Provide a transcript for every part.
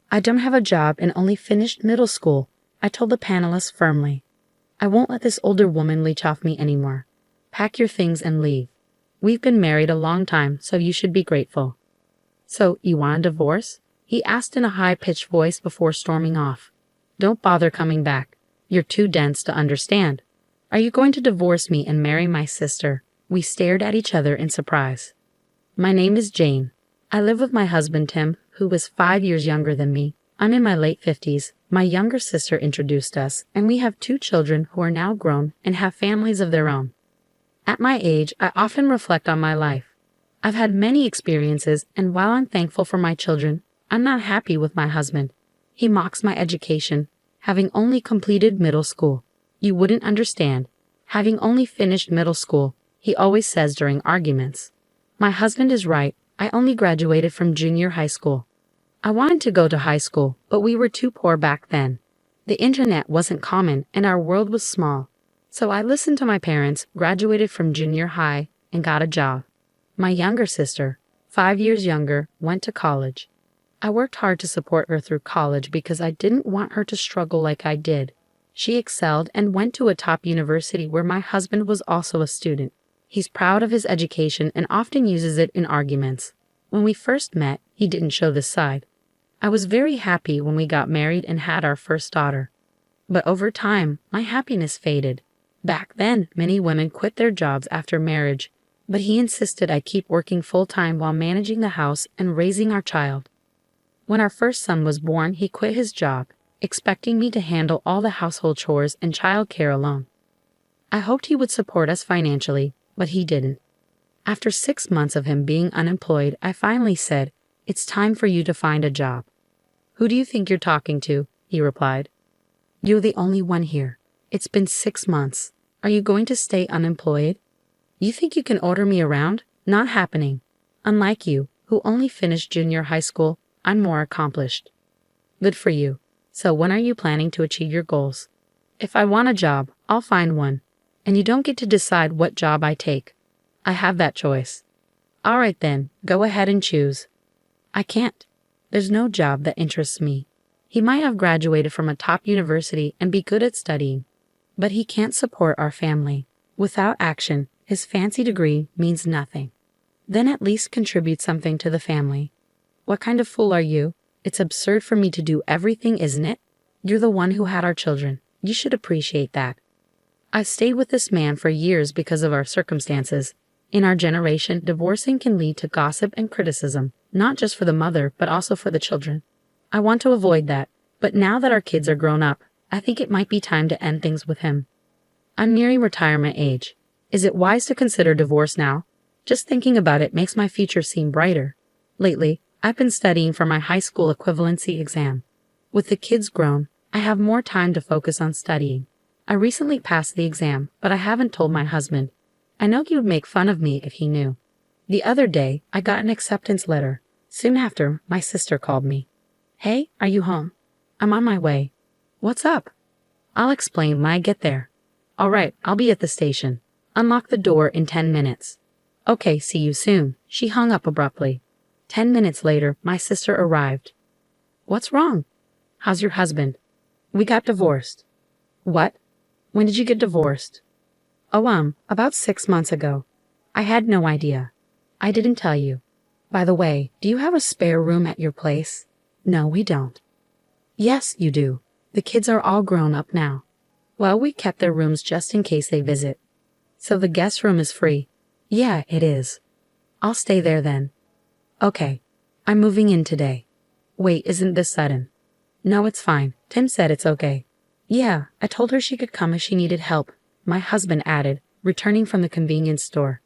I don't have a job and only finished middle school, I told the panelists firmly. I won't let this older woman leech off me anymore. Pack your things and leave. We've been married a long time, so you should be grateful. So, you want a divorce? He asked in a high-pitched voice before storming off. Don't bother coming back. You're too dense to understand. Are you going to divorce me and marry my sister? We stared at each other in surprise. My name is Jane. I live with my husband Tim, who is 5 years younger than me. I'm in my late 50s. My younger sister introduced us, and we have 2 children who are now grown and have families of their own. At my age, I often reflect on my life. I've had many experiences, and while I'm thankful for my children, I'm not happy with my husband. He mocks my education, having only completed middle school. You wouldn't understand. Having only finished middle school, he always says during arguments. My husband is right. I only graduated from junior high school. I wanted to go to high school, but we were too poor back then. The internet wasn't common and our world was small. So I listened to my parents, graduated from junior high, and got a job. My younger sister, 5 years younger, went to college. I worked hard to support her through college because I didn't want her to struggle like I did. She excelled and went to a top university where my husband was also a student. He's proud of his education and often uses it in arguments. When we first met, he didn't show this side. I was very happy when we got married and had our first daughter. But over time, my happiness faded. Back then, many women quit their jobs after marriage, but he insisted I keep working full-time while managing the house and raising our child. When our first son was born, he quit his job, expecting me to handle all the household chores and child care alone. I hoped he would support us financially, but he didn't. After 6 months of him being unemployed, I finally said, "It's time for you to find a job." "Who do you think you're talking to?" he replied. "You're the only one here. It's been 6 months. Are you going to stay unemployed? You think you can order me around? Not happening. Unlike you, who only finished junior high school, I'm more accomplished." "Good for you. So when are you planning to achieve your goals?" "If I want a job, I'll find one. And you don't get to decide what job I take. I have that choice." "All right then, go ahead and choose." "I can't. There's no job that interests me. He might have graduated from a top university and be good at studying, but he can't support our family. Without action, his fancy degree means nothing. Then at least contribute something to the family." "What kind of fool are you? It's absurd for me to do everything, isn't it? You're the one who had our children. You should appreciate that." I've stayed with this man for years because of our circumstances. In our generation, divorcing can lead to gossip and criticism, not just for the mother, but also for the children. I want to avoid that, but now that our kids are grown up, I think it might be time to end things with him. I'm nearing retirement age. Is it wise to consider divorce now? Just thinking about it makes my future seem brighter. Lately, I've been studying for my high school equivalency exam. With the kids grown, I have more time to focus on studying. I recently passed the exam, but I haven't told my husband. I know he would make fun of me if he knew. The other day, I got an acceptance letter. Soon after, my sister called me. "Hey, are you home?" "I'm on my way." "What's up?" "I'll explain when I get there." "All right, I'll be at the station. Unlock the door in 10 minutes. "Okay, see you soon." She hung up abruptly. 10 minutes later, my sister arrived. "What's wrong?" "How's your husband?" "We got divorced." "What? When did you get divorced?" "Oh, about 6 months ago." "I had no idea." "I didn't tell you. By the way, do you have a spare room at your place?" "No, we don't." "Yes, you do. The kids are all grown up now." "Well, we kept their rooms just in case they visit." "So the guest room is free?" "Yeah, it is." "I'll stay there then." "Okay. I'm moving in today." "Wait, isn't this sudden?" "No, it's fine. Tim said it's okay." "Yeah, I told her she could come if she needed help," my husband added, returning from the convenience store.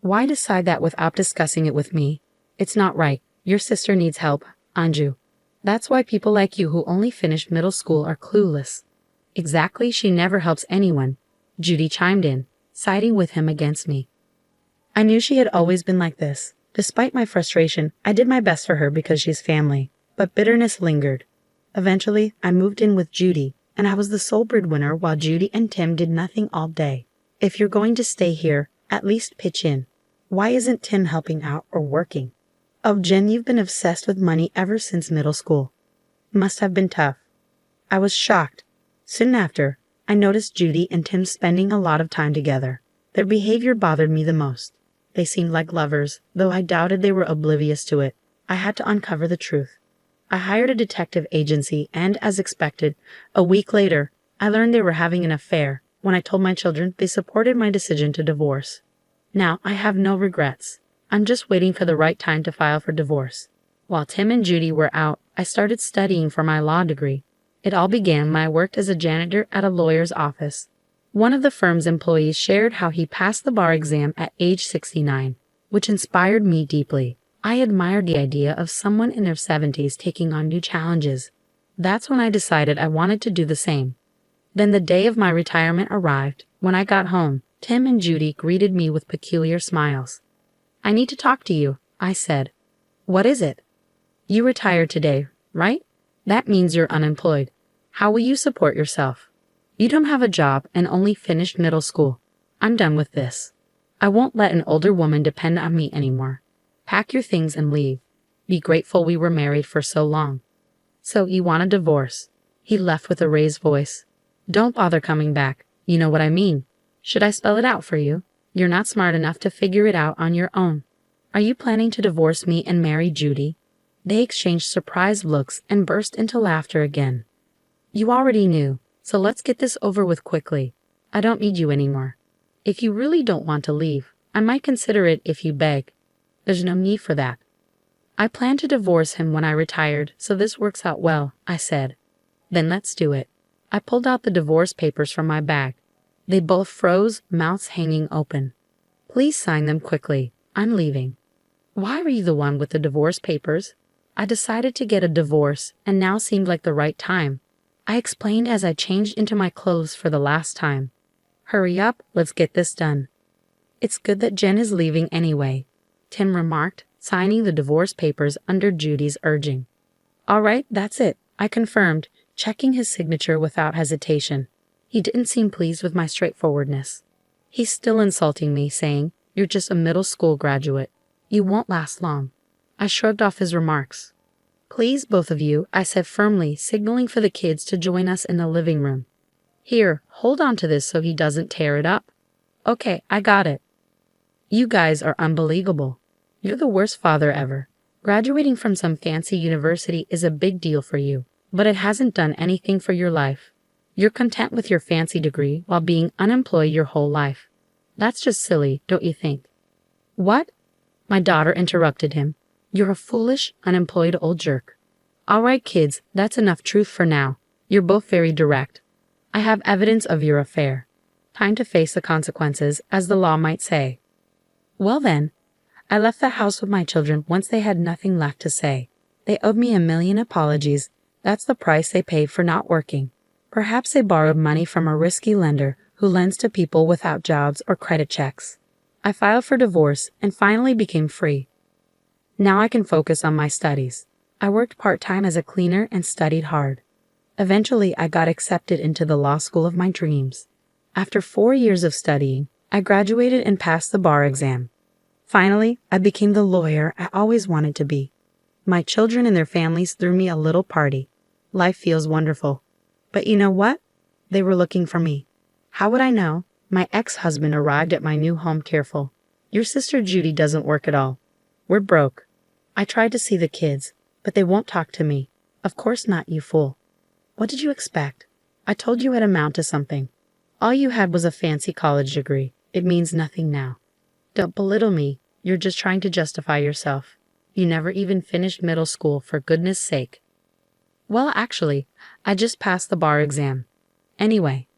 "Why decide that without discussing it with me? It's not right. Your sister needs help, Anju. That's why people like you who only finished middle school are clueless." "Exactly, she never helps anyone," Judy chimed in, siding with him against me. I knew she had always been like this. Despite my frustration, I did my best for her because she's family, but bitterness lingered. Eventually, I moved in with Judy, and I was the sole breadwinner while Judy and Tim did nothing all day. If you're going to stay here, at least pitch in. Why isn't Tim helping out or working? "Oh, Jen, you've been obsessed with money ever since middle school." must have been tough. I was shocked. Soon after, I noticed Judy and Tim spending a lot of time together. Their behavior bothered me the most. They seemed like lovers, though I doubted they were oblivious to it. I had to uncover the truth. I hired a detective agency and, as expected, a week later, I learned they were having an affair. When I told my children, they supported my decision to divorce. Now, I have no regrets. I'm just waiting for the right time to file for divorce. While Tim and Judy were out, I started studying for my law degree. It all began when I worked as a janitor at a lawyer's office. One of the firm's employees shared how he passed the bar exam at age 69, which inspired me deeply. I admired the idea of someone in their 70s taking on new challenges. That's when I decided I wanted to do the same. Then the day of my retirement arrived. When I got home, Tim and Judy greeted me with peculiar smiles. "I need to talk to you," I said. "What is it?" "You retired today, right? That means you're unemployed. How will you support yourself? You don't have a job and only finished middle school. I'm done with this. I won't let an older woman depend on me anymore. Pack your things and leave. Be grateful we were married for so long." "So you want a divorce?" He left with a raised voice. "Don't bother coming back. You know what I mean. Should I spell it out for you? You're not smart enough to figure it out on your own. Are you planning to divorce me and marry Judy?" They exchanged surprised looks and burst into laughter again. "You already knew, so let's get this over with quickly. I don't need you anymore. If you really don't want to leave, I might consider it if you beg. There's no need for that." "I plan to divorce him when I retired, so this works out well," I said. "Then let's do it." I pulled out the divorce papers from my bag. They both froze, mouths hanging open. "Please sign them quickly. I'm leaving." "Why were you the one with the divorce papers?" I decided to get a divorce, and now seemed like the right time. I explained as I changed into my clothes for the last time. "Hurry up, let's get this done." "It's good that Jen is leaving anyway," Tim remarked, signing the divorce papers under Judy's urging. "All right, that's it," I confirmed, checking his signature without hesitation. He didn't seem pleased with my straightforwardness. He's still insulting me, saying, "You're just a middle school graduate. You won't last long." I shrugged off his remarks. "Please, both of you," I said firmly, signaling for the kids to join us in the living room. "Here, hold on to this so he doesn't tear it up." "Okay, I got it." "You guys are unbelievable. You're the worst father ever. Graduating from some fancy university is a big deal for you, but it hasn't done anything for your life. You're content with your fancy degree while being unemployed your whole life. That's just silly, don't you think?" "What?" My daughter interrupted him. "You're a foolish, unemployed old jerk." "All right, kids, that's enough truth for now. You're both very direct. I have evidence of your affair. Time to face the consequences, as the law might say." Well then, I left the house with my children once they had nothing left to say. They owed me 1,000,000 apologies. That's the price they paid for not working. Perhaps they borrowed money from a risky lender who lends to people without jobs or credit checks. I filed for divorce and finally became free. Now I can focus on my studies. I worked part-time as a cleaner and studied hard. Eventually, I got accepted into the law school of my dreams. After 4 years of studying, I graduated and passed the bar exam. Finally, I became the lawyer I always wanted to be. My children and their families threw me a little party. Life feels wonderful. But you know what? They were looking for me. How would I know? My ex-husband arrived at my new home careful. "Your sister Judy doesn't work at all. We're broke." I tried to see the kids, but they won't talk to me. "Of course not, you fool. What did you expect? I told you I'd amount to something. All you had was a fancy college degree. It means nothing now. Don't belittle me. You're just trying to justify yourself. You never even finished middle school, for goodness sake." "Well, actually, I just passed the bar exam. Anyway,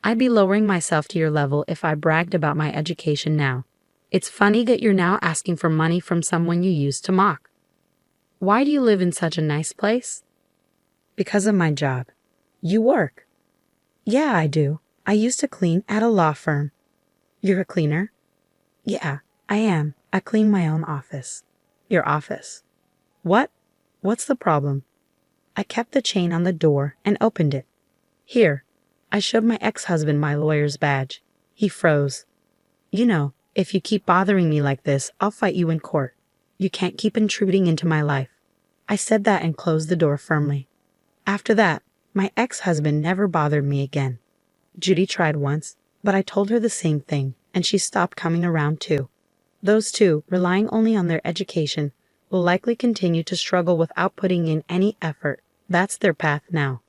I'd be lowering myself to your level if I bragged about my education now. It's funny that you're now asking for money from someone you used to mock. Why do you live in such a nice place?" "Because of my job." "You work?" "Yeah, I do. I used to clean at a law firm." "You're a cleaner?" "Yeah, I am. I clean my own office." "Your office? What? What's the problem?" I kept the chain on the door and opened it. "Here." I showed my ex-husband my lawyer's badge. He froze. "You know, if you keep bothering me like this, I'll fight you in court. You can't keep intruding into my life." I said that and closed the door firmly. After that, my ex-husband never bothered me again. Judy tried once, but I told her the same thing, and she stopped coming around too. Those two, relying only on their education, will likely continue to struggle without putting in any effort. That's their path now.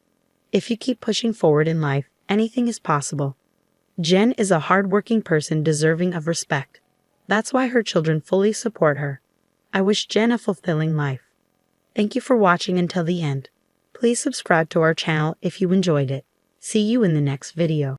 If you keep pushing forward in life, anything is possible. Jen is a hardworking person deserving of respect. That's why her children fully support her. I wish Jen a fulfilling life. Thank you for watching until the end. Please subscribe to our channel if you enjoyed it. See you in the next video.